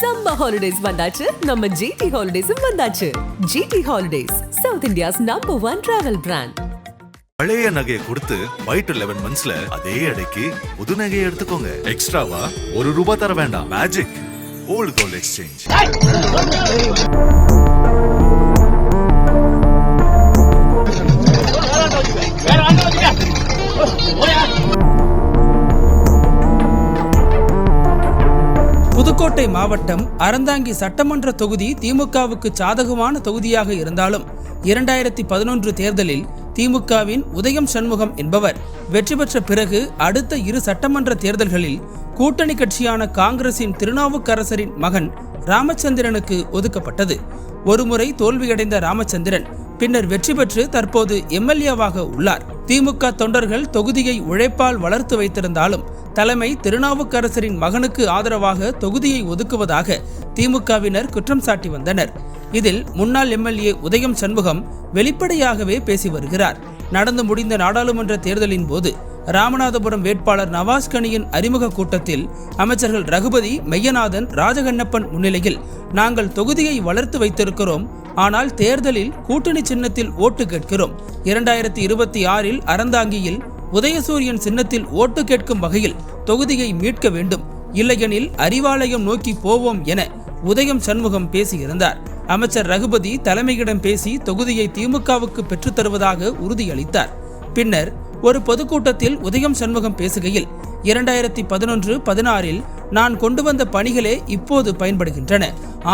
Summer holidays வந்தாச்சு, நம்ம GT Holidays வந்தாச்சு. GT Holidays, South India's #1 travel brand. பழைய நகையை கொடுத்து White 11 monthsல அதே அடைக்கு புது நகையை எடுத்துக்கோங்க. எக்ஸ்ட்ராவா ₹1 தர வேண்டாம். Magic old gold exchange. Pudukkottai மாவட்டம் அறந்தாங்கி சட்டமன்ற தொகுதி திமுகவுக்கு சாதகமான தொகுதியாக இருந்தாலும் 2011 தேர்தலில் திமுகவின் உதயம் சண்முகம் என்பவர் வெற்றி பெற்ற பிறகு அடுத்த 2 சட்டமன்ற தேர்தல்களில் கூட்டணி கட்சியான காங்கிரசின் திருநாவுக்கரசரின் மகன் ராமச்சந்திரனுக்கு ஒதுக்கப்பட்டது. ஒருமுறை தோல்வியடைந்த ராமச்சந்திரன் பின்னர் வெற்றி பெற்று தற்போது எம்எல்ஏவாக உள்ளார். திமுக தொண்டர்கள் தொகுதியை உழைப்பால் வளர்த்து வைத்திருந்தாலும் தலைமை திருநாவுக்கரசரின் மகனுக்கு ஆதரவாக தொகுதியை ஒதுக்குவதாக திமுகவினர் குற்றம் சாட்டி வந்தனர். இதில் முன்னாள் எம்எல்ஏ உதயம் சண்முகம் வெளிப்படையாகவே பேசி வருகிறார். நடந்து முடிந்த நாடாளுமன்ற தேர்தலின் போது ராமநாதபுரம் வேட்பாளர் நவாஸ்கனியின் அறிமுக கூட்டத்தில் அமைச்சர்கள் ரகுபதி, மெய்யநாதன், ராஜகண்ணப்பன் முன்னிலையில் நாங்கள் தொகுதியை வளர்த்து வைத்திருக்கிறோம், ஆனால் தேர்தலில் கூட்டணி சின்னத்தில் ஓட்டு கேட்கிறோம். 2026 அறந்தாங்கியில் உதயசூரியன் சின்னத்தில் ஓட்டு கேட்கும் வகையில் தொகுதியை மீட்க வேண்டும், இல்லையெனில் அறிவாலயம் நோக்கி போவோம் என உதயம் சண்முகம் பேசியிருந்தார். அமைச்சர் ரகுபதி தலைமையிடம் பேசி தொகுதியை திமுகவுக்கு பெற்றுத் தருவதாக உறுதியளித்தார். பின்னர் ஒரு பொதுக்கூட்டத்தில் உதயம் சண்முகம் பேசுகையில் 2011-16 நான் கொண்டு வந்த பணிகளே இப்போது பயன்படுகின்றன.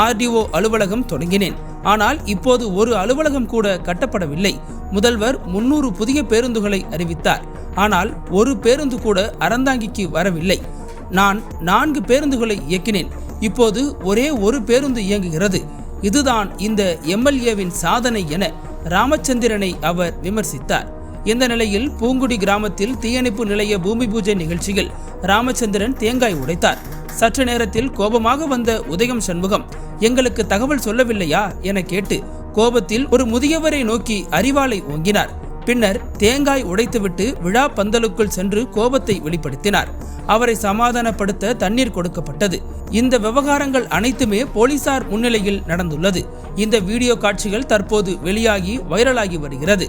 RDO அலுவலகம் தொடங்கினேன், ஆனால் இப்போது ஒரு அலுவலகம் கூட கட்டப்படவில்லை. முதல்வர் 300 புதிய பேருந்துகளை அறிவித்தார், ஆனால் ஒரு பேருந்து கூட அறந்தாங்கிக்கு வரவில்லை. நான் 4 பேருந்துகளை இயக்கினேன், இப்போது ஒரே ஒரு பேருந்து இயங்குகிறது. இதுதான் இந்த எம்எல்ஏவின் சாதனை என ராமச்சந்திரனை அவர் விமர்சித்தார். இந்த நிலையில் பூங்குடி கிராமத்தில் தீயணைப்பு நிலைய பூமி பூஜை நிகழ்ச்சியில் ராமச்சந்திரன் தேங்காய் உடைத்தார். சற்று நேரத்தில் கோபமாக வந்த உதயம் சண்முகம் எங்களுக்கு தகவல் சொல்லவில்லையா என கேட்டு கோபத்தில் ஒரு முதியவரை நோக்கி அரிவாளை ஓங்கினார். பின்னர் தேங்காய் உடைத்துவிட்டு விழா பந்தலுக்குள் சென்று கோபத்தை வெளிப்படுத்தினார். அவரை சமாதானப்படுத்த தண்ணீர் கொடுக்கப்பட்டது. இந்த விவகாரங்கள் அனைத்துமே போலீசார் முன்னிலையில் நடந்துள்ளது. இந்த வீடியோ காட்சிகள் தற்போது வெளியாகி வைரலாகி வருகிறது.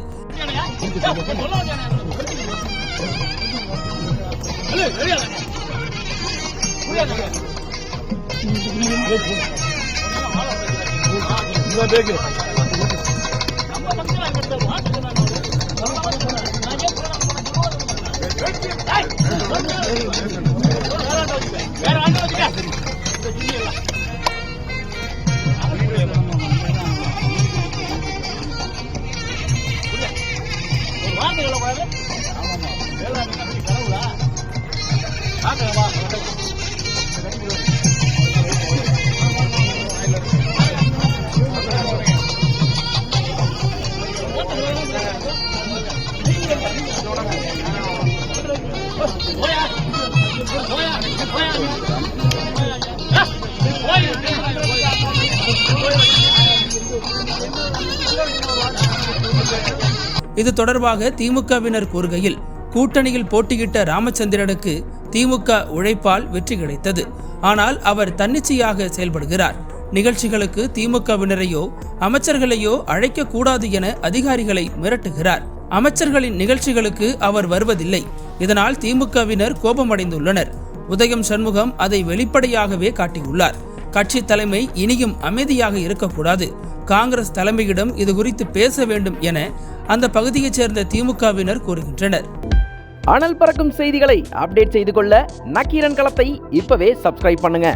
இது தொடர்பாக திமுகவினர் கூறுகையில் கூட்டணியில் போட்டியிட்ட ராமச்சந்திரனுக்கு திமுக உழைப்பால் வெற்றி கிடைத்தது, ஆனால் அவர் தன்னிச்சையாக செயல்படுகிறார். நிகழ்ச்சிகளுக்கு திமுகவினரையோ அமைச்சர்களையோ அழைக்க கூடாது என அதிகாரிகளை மிரட்டுகிறார். அமைச்சர்களின் நிகழ்ச்சிகளுக்கு அவர் வருவதில்லை. இதனால் திமுகவினர் கோபமடைந்துள்ளனர். உதயம் சண்முகம் அதை வெளிப்படையாகவே காட்டியுள்ளார். கட்சி தலைமை இனியும் அமைதியாக இருக்கக்கூடாது, காங்கிரஸ் தலைமையிடம் இது குறித்து பேச வேண்டும் என அந்த பகுதியைச் சேர்ந்த திமுகவினர் கூறுகின்றனர். அனல் பறக்கும் செய்திகளை அப்டேட் செய்து கொள்ள நக்கீரன் களத்தை இப்பவே சப்ஸ்கிரைப் பண்ணுங்க.